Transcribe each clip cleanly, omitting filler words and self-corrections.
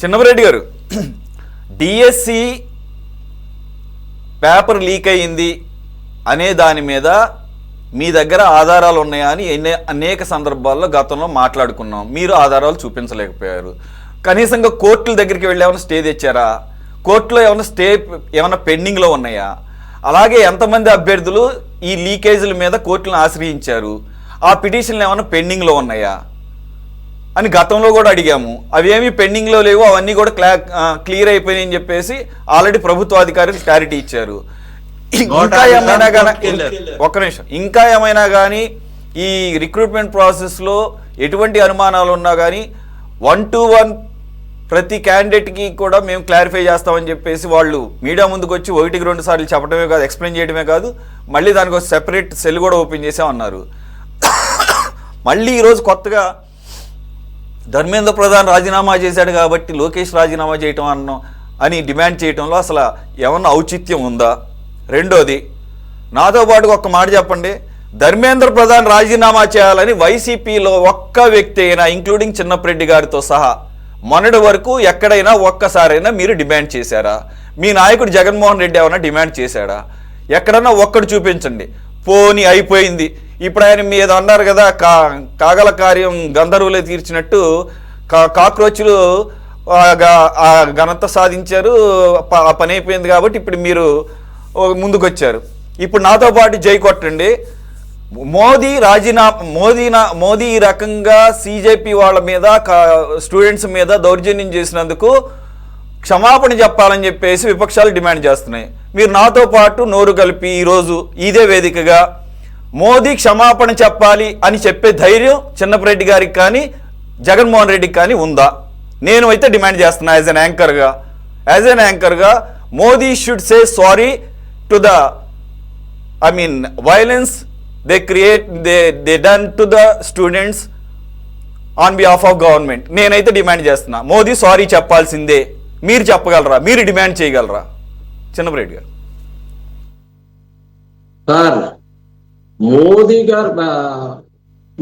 చిన్నమరెడ్డి గారు, DSC paper leak అయ్యింది అనే దాని మీద మీ దగ్గర ఆధారాలు ఉన్నాయా అని అనేక సందర్భాల్లో గతంలో మాట్లాడుకున్నాం. మీరు ఆధారాలు చూపించలేకపోయారు. కనీసంగా కోర్టుల దగ్గరికి వెళ్ళి ఏమైనా స్టే తెచ్చారా? కోర్టులో ఏమైనా పెండింగ్లో ఉన్నాయా? అలాగే ఎంతమంది అభ్యర్థులు ఈ లీకేజీల మీద కోర్టులను ఆశ్రయించారు? ఆ పిటిషన్లు ఏమైనా పెండింగ్లో ఉన్నాయా అని గతంలో కూడా అడిగాము. అవేమీ పెండింగ్లో లేవు, అవన్నీ కూడా క్లియర్ అయిపోయినాయి అని చెప్పేసి ఆల్రెడీ ప్రభుత్వ అధికారులు క్లారిటీ ఇచ్చారు. ఇంకా ఏమైనా కానీ ఒక్క నిమిషం, ఇంకా ఏమైనా కానీ ఈ రిక్రూట్మెంట్ ప్రాసెస్లో ఎటువంటి అనుమానాలు ఉన్నా కానీ 1-to-1 ప్రతి క్యాండిడేట్కి కూడా మేము క్లారిఫై చేస్తామని చెప్పేసి వాళ్ళు మీడియా ముందుకు వచ్చి 1-2 సార్లు చెప్పడమే కాదు, ఎక్స్ప్లెయిన్ చేయడమే కాదు, మళ్ళీ దానికి ఒక సెపరేట్ సెల్ కూడా ఓపెన్ చేసామన్నారు. మళ్ళీ ఈరోజు కొత్తగా ధర్మేంద్ర ప్రధాన్ రాజీనామా చేశాడు కాబట్టి లోకేష్ రాజీనామా చేయటం అని డిమాండ్ చేయటంలో అసలు ఏమన్నా ఔచిత్యం ఉందా? రెండోది, నాతో పాటు ఒక్క మాట చెప్పండి, ధర్మేంద్ర ప్రధాన్ రాజీనామా చేయాలని వైసీపీలో ఒక్క వ్యక్తి అయినా, ఇంక్లూడింగ్ చిన్నప్రెడ్డి గారితో సహా, మొన్నటి వరకు ఎక్కడైనా ఒక్కసారైనా మీరు డిమాండ్ చేశారా? మీ నాయకుడు జగన్మోహన్ రెడ్డి ఏమైనా డిమాండ్ చేశాడా? ఎక్కడన్నా ఒక్కడు చూపించండి. పోనీ అయిపోయింది. ఇప్పుడు ఆయన మీద అన్నారు కదా, కాగల కార్యం గంధర్వులే తీర్చినట్టు కాక్రోచ్లు ఘనత సాధించారు, ఆ పని అయిపోయింది కాబట్టి ఇప్పుడు మీరు ముందుకు వచ్చారు. ఇప్పుడు నాతో పాటు జై కొట్టండి. మోదీ ఈ రకంగా సిజేపీ వాళ్ళ మీద స్టూడెంట్స్ మీద దౌర్జన్యం చేసినందుకు క్షమాపణ చెప్పాలని చెప్పేసి విపక్షాలు డిమాండ్ చేస్తున్నాయి. మీరు నాతో పాటు నోరు కలిపి ఈరోజు ఇదే వేదికగా మోదీ క్షమాపణ చెప్పాలి అని చెప్పే ధైర్యం చిన్నపరెడ్డి గారికి కానీ జగన్మోహన్ రెడ్డికి కానీ ఉందా? నేను అయితే డిమాండ్ చేస్తున్నా యాజ్ ఎన్ యాంకర్గా Modi should say sorry to the violence they done to the students on behalf of government. నేనైతే డిమాండ్ చేస్తున్నా, మోదీ సారీ చెప్పాల్సిందే. మీరు చెప్పగలరా? మీరు డిమాండ్ చేయగలరా? చిన్నపరెడ్డి గారు. సార్,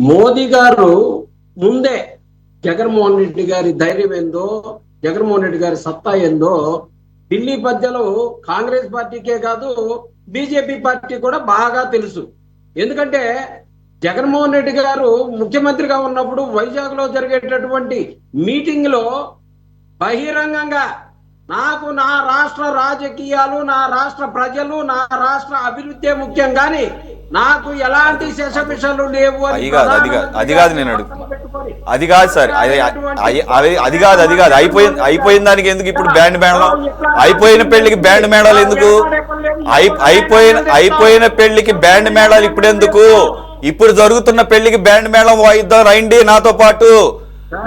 మోదీ గారు ముందే జగన్మోహన్ రెడ్డి గారి ధైర్యం ఏందో, జగన్మోహన్ రెడ్డి గారి సత్తా ఏందో ఢిల్లీ ప్రజలు కాంగ్రెస్ పార్టీకే కాదు బీజేపీ పార్టీ కూడా బాగా తెలుసు. ఎందుకంటే జగన్మోహన్ రెడ్డి గారు ముఖ్యమంత్రిగా ఉన్నప్పుడు వైజాగ్ లో జరిగేటటువంటి మీటింగ్ లో బహిరంగంగా నాకు నా రాష్ట్ర రాజకీయాలు, నా రాష్ట్ర ప్రజలు, నా రాష్ట్ర అభివృద్ధి ముఖ్యం కానీ నాకు ఎలాంటి శశమిషలు లేవు అని అది కాదు నేను అడుగుతున్నా. అది కాదు సార్, అది కాదు అయిపోయిన దానికి ఎందుకు ఇప్పుడు బ్యాండ్ మేళం? అయిపోయిన పెళ్లికి బ్యాండ్ మేళాలు ఎందుకు? అయిపోయిన పెళ్లికి బ్యాండ్ మేళాలు ఇప్పుడు ఎందుకు? ఇప్పుడు జరుగుతున్న పెళ్లికి బ్యాండ్ మేళం వాయిద్దాం రండి నాతో పాటు.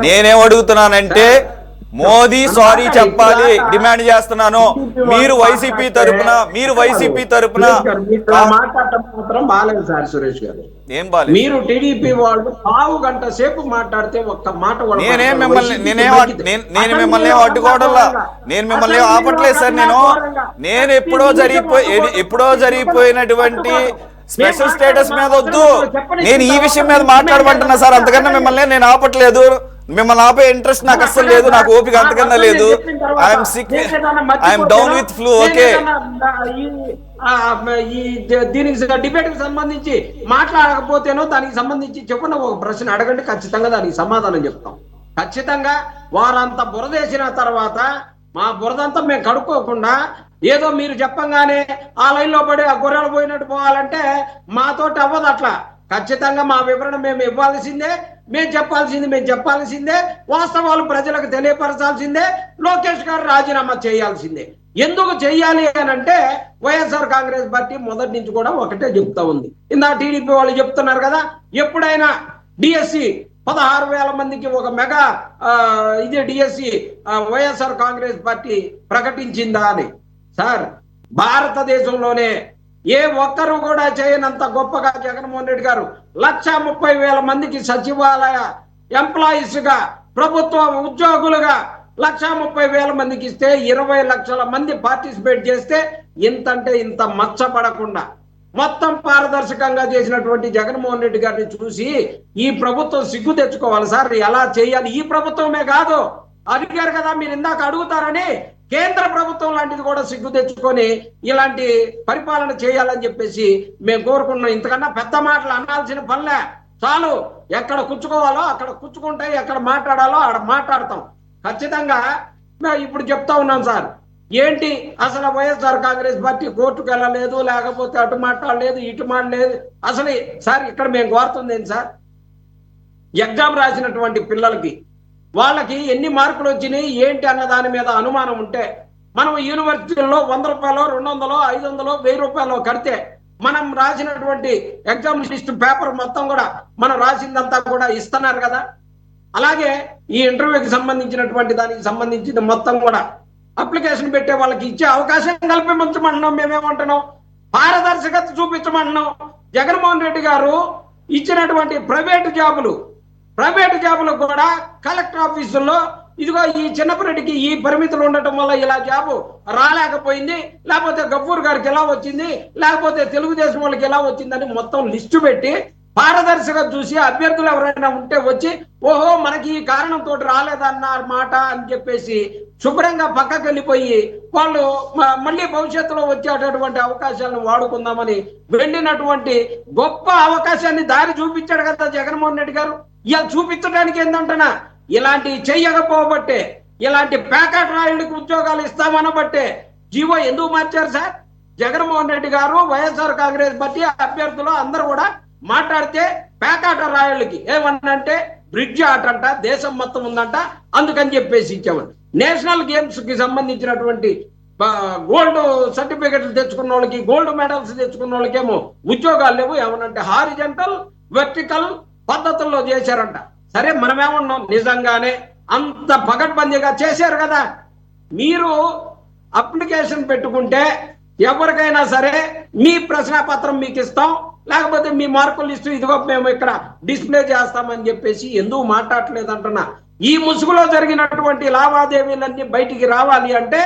నేనేం అడుగుతున్నానంటే మోదీ సారీ చెప్పాలి డిమాండ్ చేస్తున్నాను. మీరు వైసీపీ తరపున మాత్రం బాలేదు సార్ సురేష్ గారు. ఏం బాలేదు? మీరు టీడీపీ వాళ్ళు 1/2 గంట సేపు మాట్లాడితే ఒక్క మాట నేను మిమ్మల్ని అడ్డుకోవడంలా, నేను మిమ్మల్ని ఆపట్లేదు సార్. నేను ఎప్పుడో జరిగిపోయినటువంటి స్పెషల్ స్టేటస్ మీద వద్దు, నేను ఈ విషయం మీద మాట్లాడమంటున్నా సార్. అంతకన్నా మిమ్మల్ని నేను ఆపట్లేదు. మిమ్మల్ని ఆపే ఇంట్రెస్ట్ నాకు అస్సలు లేదు, నాకు ఓపిక అంతకన్నా లేదు. I'm sick, I'm down with flu. Okay, దీనికి డిబేట్ కి సంబంధించి మాట్లాడకపోతేనో దానికి సంబంధించి చెప్పిన ఒక ప్రశ్న అడగండి, ఖచ్చితంగా దానికి సమాధానం చెప్తాం. ఖచ్చితంగా వారంతా బురదేసిన తర్వాత మా బురదంతా మేము కడుక్కోకుండా ఏదో మీరు చెప్పంగానే ఆ లైన్ లో పడి ఆ గొర్రెలు పోయినట్టు పోవాలంటే మాతోటి అవ్వదు అట్లా. ఖచ్చితంగా మా వివరణ మేము ఇవ్వాల్సిందే, మేము చెప్పాల్సిందే, వాస్తవాలు ప్రజలకు తెలియపరచాల్సిందే, లోకేష్ గారు రాజీనామా చేయాల్సిందే. ఎందుకు చెయ్యాలి అని అంటే వైఎస్ఆర్ కాంగ్రెస్ పార్టీ మొదటి నుంచి కూడా ఒకటే చెప్తా ఉంది. ఇందా టీడీపీ వాళ్ళు చెప్తున్నారు కదా, ఎప్పుడైనా డిఎస్సి 16,000 మందికి ఒక mega DSC YSR Congress party ప్రకటించిందా అని. సార్, భారతదేశంలోనే ఏ ఒక్కరు కూడా చేయనంత గొప్పగా జగన్మోహన్ రెడ్డి గారు 130,000 మందికి సచివాలయ ఎంప్లాయీస్ గా, ప్రభుత్వ ఉద్యోగులుగా 130,000 మందికి ఇస్తే 20 లక్షల మంది పార్టిసిపేట్ చేస్తే ఇంతంటే ఇంత మచ్చపడకుండా మొత్తం పారదర్శకంగా చేసినటువంటి జగన్మోహన్ రెడ్డి గారిని చూసి ఈ ప్రభుత్వం సిగ్గు తెచ్చుకోవాలి సార్. ఎలా చేయాలి? ఈ ప్రభుత్వమే కాదు, అడిగారు కదా, మీరు ఇందాక అడుగుతారని కేంద్ర ప్రభుత్వం లాంటిది కూడా సిగ్గు తెచ్చుకొని ఇలాంటి పరిపాలన చేయాలని చెప్పేసి మేము కోరుకున్నాం. ఇంతకన్నా పెద్ద మాటలు అనాల్సిన పనిలే, చాలు. ఎక్కడ కూర్చుకోవాలో అక్కడ కూర్చుకుంటాయి, ఎక్కడ మాట్లాడాలో అక్కడ మాట్లాడతాం. ఖచ్చితంగా ఇప్పుడు చెప్తా ఉన్నాం సార్. ఏంటి అసలు వైఎస్ఆర్ కాంగ్రెస్ పార్టీ కోర్టుకు వెళ్ళలేదు, లేకపోతే అటు మాట్లాడలేదు, ఇటు మాట్లాడలేదు. అసలు సార్ ఇక్కడ మేము కోరుతుంది ఏంటి సార్, ఎగ్జామ్ రాసినటువంటి పిల్లలకి వాళ్ళకి ఎన్ని మార్కులు వచ్చినాయి ఏంటి అన్న దాని మీద అనుమానం ఉంటే మనం యూనివర్సిటీల్లో 100 రూపాయలు, 200, 500, 1000 రూపాయలు కడితే మనం రాసినటువంటి ఎగ్జామ్ లిస్ట్ పేపర్ మొత్తం కూడా మనం రాసిందంతా కూడా ఇస్తున్నారు కదా. అలాగే ఈ ఇంటర్వ్యూకి సంబంధించినటువంటి దానికి సంబంధించిన మొత్తం కూడా అప్లికేషన్ పెట్టే వాళ్ళకి ఇచ్చే అవకాశం కల్పించమంటున్నాం. మేమేమంటున్నాం, పారదర్శకత చూపించమంటున్నాం. జగన్మోహన్ రెడ్డి గారు ఇచ్చినటువంటి ప్రైవేటు జాబులు కూడా కలెక్టర్ ఆఫీసుల్లో ఇదిగో ఈ చిన్నపరెడ్డికి ఈ పరిమితులు ఉండటం వల్ల ఇలా జాబు రాలేకపోయింది, లేకపోతే గఫూర్ గారికి ఎలా వచ్చింది, లేకపోతే తెలుగుదేశం వాళ్ళకి ఎలా వచ్చిందని మొత్తం లిస్టు పెట్టి పారదర్శకత చూసి అభ్యర్థులు ఎవరైనా ఉంటే వచ్చి ఓహో మనకి ఈ కారణంతో రాలేదన్నారు మాట అని చెప్పేసి శుభ్రంగా పక్కకి వెళ్ళిపోయి వాళ్ళు మళ్ళీ భవిష్యత్తులో వచ్చేటటువంటి అవకాశాలను వాడుకుందామని వెళ్ళినటువంటి గొప్ప అవకాశాన్ని దారి చూపించాడు కదా జగన్మోహన్ రెడ్డి గారు. ఇలా చూపించడానికి ఏంటంటనా, ఇలాంటి చెయ్యకపోబట్టే, ఇలాంటి ప్యాకెట్ రాయుడికి ఉద్యోగాలు ఇస్తామనబట్టే జీవో ఎందుకు మార్చారు సార్? జగన్మోహన్ రెడ్డి గారు, వైఎస్ఆర్ కాంగ్రెస్ పార్టీ అభ్యర్థులు అందరూ కూడా మాట్లాడితే ప్యాకెట్ రాయుళ్ళకి ఏమన్నంటే బ్రిడ్జ్ ఆట అంట, దేశం మొత్తం ఉందంట, అందుకని చెప్పేసి ఇచ్చామండి. నేషనల్ గేమ్స్ కి సంబంధించినటువంటి గోల్డ్ సర్టిఫికెట్లు తెచ్చుకున్న వాళ్ళకి, గోల్డ్ మెడల్స్ తెచ్చుకున్న వాళ్ళకేమో ఉద్యోగాలు లేవు. ఏమనంటే హారిజంటల్, వెర్టికల్ పద్ధతుల్లో చేశారంట. సరే మనమేమన్నాం, నిజంగానే అంత పకడ్బందీగా చేశారు కదా. మీరు అప్లికేషన్ పెట్టుకుంటే ఎవరికైనా సరే మీ ప్రశ్నాపత్రం మీకు ఇస్తాం, లేకపోతే మీ మార్కుల లిస్టు ఇదిగో మేము ఇక్కడ డిస్ప్లే చేస్తామని చెప్పేసి ఎందుకు మాట్లాడలేదు అంటున్నా. ఈ ముసుగులో జరిగినటువంటి లావాదేవీలన్నీ బయటికి రావాలి అంటే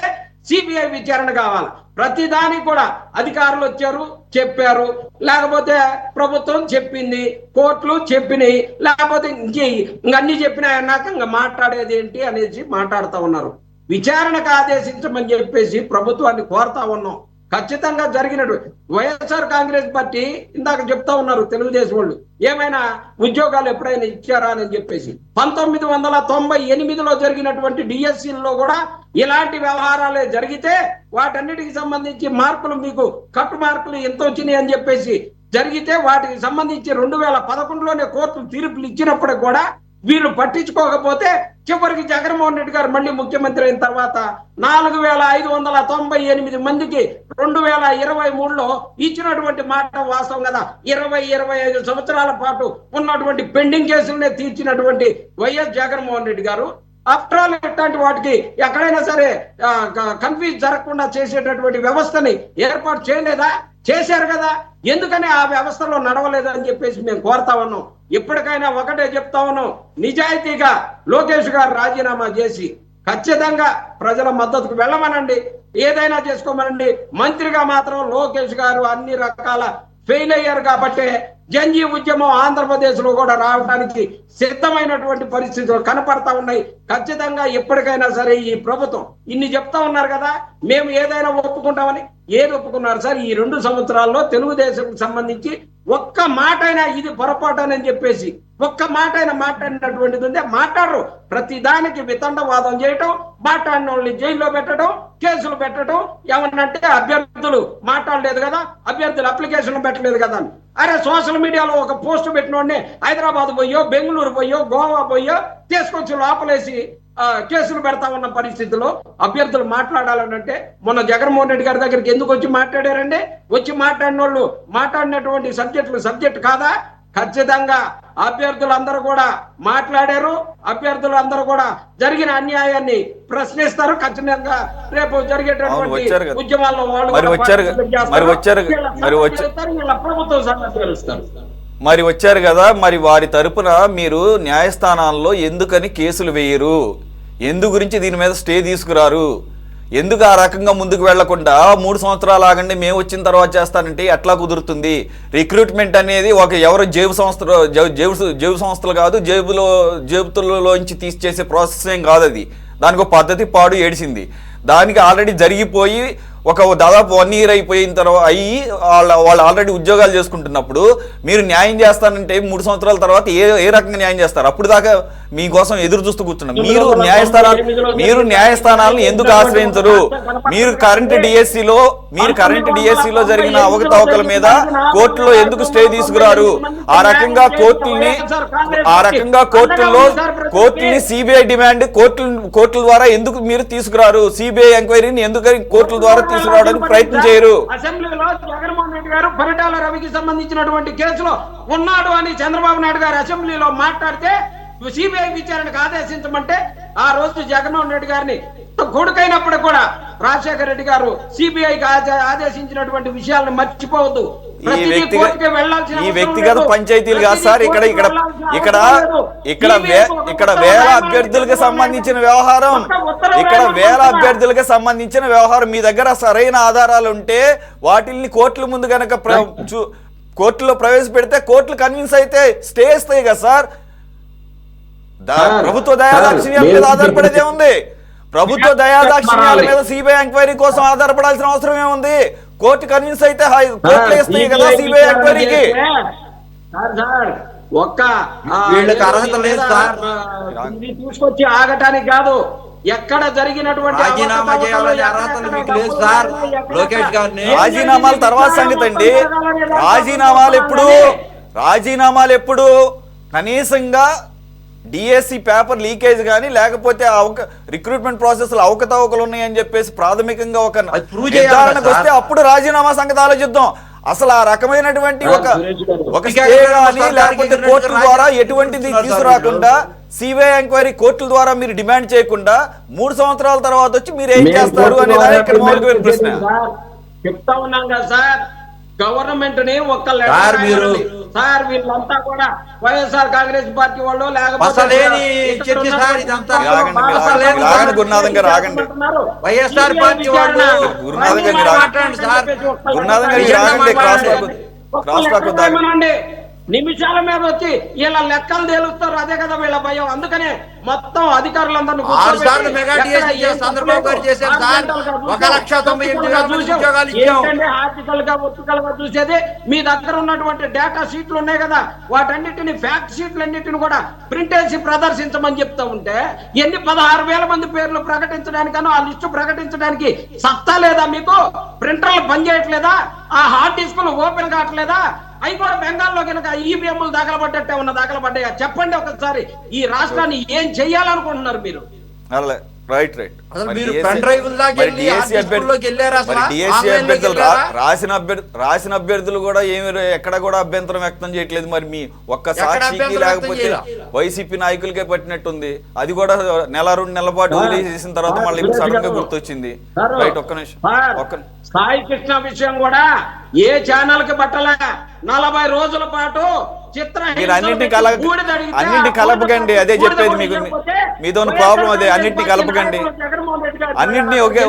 సిబిఐ విచారణ కావాలి. ప్రతిదానికి కూడా అధికారులు వచ్చారు చెప్పారు, లేకపోతే ప్రభుత్వం చెప్పింది, కోర్టులు చెప్పినాయి, లేకపోతే ఇంకన్నీ చెప్పినాయి అన్నాక ఇంకా మాట్లాడేది ఏంటి అనేసి మాట్లాడుతూ ఉన్నారు. విచారణకు ఆదేశించమని చెప్పేసి ప్రభుత్వాన్ని కోరుతా ఉన్నాం. ఖచ్చితంగా జరిగినట్టు వైఎస్ఆర్ కాంగ్రెస్ పార్టీ ఇందాక చెప్తా ఉన్నారు తెలుగుదేశం వాళ్ళు ఏమైనా ఉద్యోగాలు ఎప్పుడైనా ఇచ్చారా అని చెప్పేసి. 1998లో జరిగినటువంటి డిఎస్సీలో కూడా ఇలాంటి వ్యవహారాలే జరిగితే వాటన్నిటికి సంబంధించి మార్కులు మీకు కట్టు మార్కులు ఎంత వచ్చినాయి అని చెప్పేసి జరిగితే వాటికి సంబంధించి 2011లోనే కోర్టు తీర్పులు ఇచ్చినప్పుడు కూడా వీళ్ళు పట్టించుకోకపోతే చివరికి జగన్మోహన్ రెడ్డి గారు మళ్ళీ ముఖ్యమంత్రి అయిన తర్వాత 4598 మందికి 2023లో ఇచ్చినటువంటి మాట వాస్తవం కదా. 20-25 సంవత్సరాల పాటు ఉన్నటువంటి పెండింగ్ కేసులనే తీర్చినటువంటి వైఎస్ జగన్మోహన్ రెడ్డి గారు ఆఫ్టర్ ఆల్ ఇట్లాంటి వాటికి ఎక్కడైనా సరే కన్ఫ్యూజ్ జరగకుండా చేసేటటువంటి వ్యవస్థని ఏర్పాటు చేయలేదా? చేశారు కదా. ఎందుకని ఆ వ్యవస్థలో నడవలేదని చెప్పేసి మేము కోరుతా ఉన్నాం. ఇప్పటికైనా ఒకటే చెప్తా ఉన్నాం, నిజాయితీగా లోకేష్ గారు రాజీనామా చేసి ఖచ్చితంగా ప్రజల మద్దతుకు వెళ్ళమనండి, ఏదైనా చేసుకోమనండి. మంత్రిగా మాత్రం లోకేష్ గారు అన్ని రకాల ఫెయిల్ అయ్యారు కాబట్టి జంజీ ఉద్యమం ఆంధ్రప్రదేశ్ లో కూడా రావడానికి సిద్ధమైనటువంటి పరిస్థితులు కనపడతా ఉన్నాయి. ఖచ్చితంగా ఎప్పటికైనా సరే ఈ ప్రభుత్వం ఇన్ని చెప్తా ఉన్నారు కదా, మేము ఏదైనా ఒప్పుకుంటామని. ఏది ఒప్పుకున్నారు సార్? ఈ 2 సంవత్సరాల్లో తెలుగుదేశం సంబంధించి ఒక్క మాట అయినా ఇది పొరపాటునని చెప్పేసి ఒక్క మాట అయినా మాట్లాడినటువంటిది ఉందే? మాట్లాడరు. ప్రతి దానికి వితండవాదం చేయటం, మాట్లాడిన వాళ్ళని జైల్లో పెట్టడం, కేసులు పెట్టడం. ఏమన్నంటే అభ్యర్థులు మాట్లాడలేదు కదా, అభ్యర్థులు అప్లికేషన్లు పెట్టలేదు కదా అని. అరే సోషల్ మీడియాలో ఒక పోస్ట్ పెట్టినోడిని హైదరాబాద్ పోయో, బెంగళూరు పోయో, గోవా పోయో తీసుకొచ్చి లోపలేసి కేసులు పెడతా ఉన్న పరిస్థితుల్లో అభ్యర్థులు మాట్లాడాలంటే మొన్న జగన్మోహన్ రెడ్డి గారి దగ్గరికి ఎందుకు వచ్చి మాట్లాడారండి? వచ్చి మాట్లాడిన వాళ్ళు మాట్లాడినటువంటి సబ్జెక్ట్ కాదా? ఖచ్చితంగా అభ్యర్థులందరూ కూడా మాట్లాడారు. అభ్యర్థులందరూ కూడా జరిగిన అన్యాయాన్ని ప్రశ్నిస్తారు. ఖచ్చితంగా రేపు జరిగేటటువంటి ఉద్యమాల్లో వాళ్ళు మరి వచ్చారు కదా. మరి వారి తరపున మీరు న్యాయస్థానాల్లో ఎందుకని కేసులు వేయరు? ఎందు గురించి దీని మీద స్టే తీసుకురారు? ఎందుకు ఆ రకంగా ముందుకు వెళ్లకుండా 3 సంవత్సరాలు ఆగండి, మేము వచ్చిన తర్వాత చేస్తానంటే ఎట్లా కుదురుతుంది? రిక్రూట్మెంట్ అనేది ఎవరు జేబు సంస్థలు కాదు, జేబులోంచి తీసి చేసే ప్రాసెస్ ఏం కాదు. అది దానికి ఒక పద్ధతి పాడు ఏడిసింది. దానికి ఆల్రెడీ జరిగిపోయి ఒక దాదాపు 1 year అయిపోయిన తర్వాత వాళ్ళు ఆల్రెడీ ఉద్యోగాలు చేసుకుంటున్నప్పుడు మీరు న్యాయం చేస్తానంటే 3 సంవత్సరాల తర్వాత ఏ రకంగా న్యాయం చేస్తారు? అప్పుడు దాకా మీకోసం ఎదురు చూస్తూ కూర్చున్నాం. మీరు న్యాయస్థానాలను ఎందుకు ఆశ్రయించరు? మీరు కరెంట్ డిఎస్సిలో జరిగిన అవకతవకల మీద కోర్టులో ఎందుకు స్టే తీసుకురారు? ఆ రకంగా కోర్టుల్ని సిబిఐ డిమాండ్ కోర్టుల ద్వారా ఎందుకు మీరు తీసుకురారు? సిబిఐ ఎంక్వైరీని ఎందుకు కోర్టుల ద్వారా తీసుకురావడానికి ప్రయత్నం చేయరు? అసెంబ్లీలో జగన్మోహన్ రెడ్డి గారు పరిటాల రవికి సంబంధించినటువంటి కేసులో ఉన్నాడు అని చంద్రబాబు నాయుడు గారు అసెంబ్లీలో మాట్లాడితే సిబిఐ విచారణకు ఆదేశించమంటే ఆ రోజు జగన్మోహన్ రెడ్డి గారిని కొడుకైనప్పుడు కూడా రాజశేఖర రెడ్డి గారు సిబిఐకి ఆదేశించినటువంటి విషయాలను మర్చిపోవద్దు. ఈ వ్యక్తిగత పంచాయతీలు కాదు సార్. ఇక్కడ వేల అభ్యర్థులకు సంబంధించిన వ్యవహారం మీ దగ్గర సరైన ఆధారాలు ఉంటే వాటిల్ని కోర్టుల ముందు గనక కోర్టులో ప్రవేశపెడితే కోర్టులు కన్విన్స్ అయితే స్టే ఇస్తాయి కదా సార్. ప్రభుత్వ దయాదాక్షిణ్యాల మీద ఆధారపడేదే ఉంది. ప్రభుత్వ దయాదాక్షిణ్యాల మీద సిబిఐ ఎంక్వైరీ కోసం ఆధారపడాల్సిన అవసరం ఏముంది? కోర్టు కన్విన్స్ అయితే కోర్టులు ఇస్తాయి కదా సిబిఐ ఎంక్వైరీకి. అర్హత లేదు సార్. తీసుకొచ్చి ఆగటానికి కాదు, ఎక్కడ జరిగినటువంటి రాజీనామాల తర్వాత సంగతి అండి. రాజీనామాలు ఎప్పుడు కనీసంగా డిఎస్సి పేపర్ లీకేజ్ కానీ లేకపోతే రిక్రూట్మెంట్ ప్రాసెస్ లో అవకతవకలు ఉన్నాయని చెప్పేసి ప్రాథమికంగా ఒక నిర్ధారణకు వస్తే అప్పుడు రాజీనామా సంగతి ఆలోచిద్దాం. అసలు ఆ రకమైనటువంటి ఒక స్టే కానీ లేకపోతే కోర్టుల ద్వారా ఎటువంటిది తీసుకురాకుండా సిబిఐ ఎంక్వైరీ కోర్టుల ద్వారా మీరు డిమాండ్ చేయకుండా 3 సంవత్సరాల తర్వాత వచ్చి మీరు ఏం చేస్తారు అనేది ఇక్కడ మౌలికమైన ప్రశ్న. చెప్తా ఉన్నాం కదా సార్, గవర్నమెంట్ ని ఒక్క సార్ వీళ్ళంతా కూడా వైఎస్ఆర్ కాంగ్రెస్ పార్టీ వాళ్ళు గురునాథం గారు ఆగండి. వైఎస్ఆర్ పార్టీ వాళ్ళు నిమిషాల మీద వచ్చి వీళ్ళ లెక్కలు తేలుస్తారు. అదే కదా వీళ్ళ భయం. అందుకనే మొత్తం అధికారులందరూ ఆర్టికల్ గా ఒత్తికల్ గా చూసేది మీ దగ్గర ఉన్నటువంటి డేటా షీట్లు ఉన్నాయి కదా, వాటన్నిటిని ఫ్యాక్ట్ షీట్లన్నిటిని కూడా ప్రింట్ వేసి ప్రదర్శించమని చెప్తా ఉంటే ఎన్ని 16,000 మంది పేర్లు ప్రకటించడానికనో ఆ లిస్టు ప్రకటించడానికి సత్తా లేదా మీకు? ప్రింటర్లు పనిచేయట్లేదా? ఆ హార్డ్ డిస్కులు ఓపెన్ కావట్లేదా? అవి కూడా బెంగాల్లో కనుక ఈవీఎంలు దాఖలపడ్డట్టే ఉన్న దాఖలపడ్డాయా? చెప్పండి ఒకసారి. ఈ రాష్ట్రాన్ని ఏం చెయ్యాలనుకుంటున్నారు మీరు? రాసిన అభ్యర్థులు కూడా ఏమి ఎక్కడ కూడా అభ్యంతరం వ్యక్తం చేయట్లేదు. మరి మీ ఒక్క సాక్షికి లేకపోతే వైసీపీ నాయకులకే పట్టినట్టుంది. అది కూడా 1-2 నెలల పాటు వదిలేసిన తర్వాత మళ్ళీ ఇప్పుడు సడన్ గా గుర్తొచ్చింది. ఒక్క నిమిషం. సాయి కృష్ణ విషయం కూడా ఏ ఛానల్ కి పట్టలే. 40 రోజుల పాటు అన్నింటినీ కలపకండి. అదే చెప్పేది మీకు. మీతో ప్రాబ్లం అదే. అన్నింటినీ కలపకండి. అన్నింటినీ ఒకే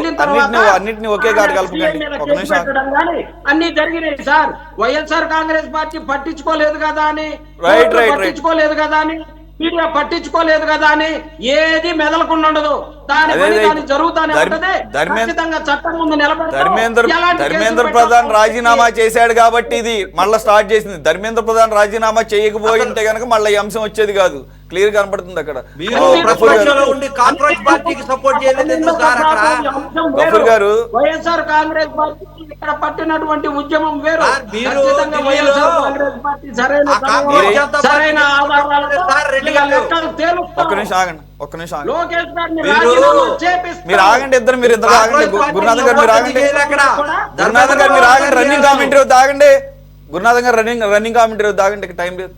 కాదు కలపకండి. ఒక నిమిషం. అన్ని జరిగినాయి సార్. వైఎస్ఆర్ కాంగ్రెస్ పార్టీ పట్టించుకోలేదు కదా అని, పట్టించుకోలేదు కదా అని, మీడియా పట్టించుకోలేదు కదా అని ఏది మెదలకుండా ఉండదు. ధర్మేంద్ర ప్రధాన్ రాజీనామా చేశాడు కాబట్టి ఇది మళ్ళీ స్టార్ట్ చేసింది. ధర్మేంద్ర ప్రధాన్ రాజీనామా చేయకపోయి ఉంటే కనుక మళ్ళీ ఈ అంశం వచ్చేది కాదు. క్లియర్ కనపడుతుంది అక్కడ. గఫూర్ గారు వైఎస్ఆర్ కాంగ్రెస్ పార్టీ ఇక్కడ పట్టినటువంటి ఉద్యమం వేరు. ఒక్క నిమిషం మీరు ఆగండి. మీరు ఇద్దరు ఆగండి. గురునాథం గారు మీరు ఆగండి. రన్నింగ్ కామెంటరీ వద్దు ఆగండి. గురునాథం గారు రన్నింగ్ కామెంటరీ వద్దు ఆగండి. టైం లేదు.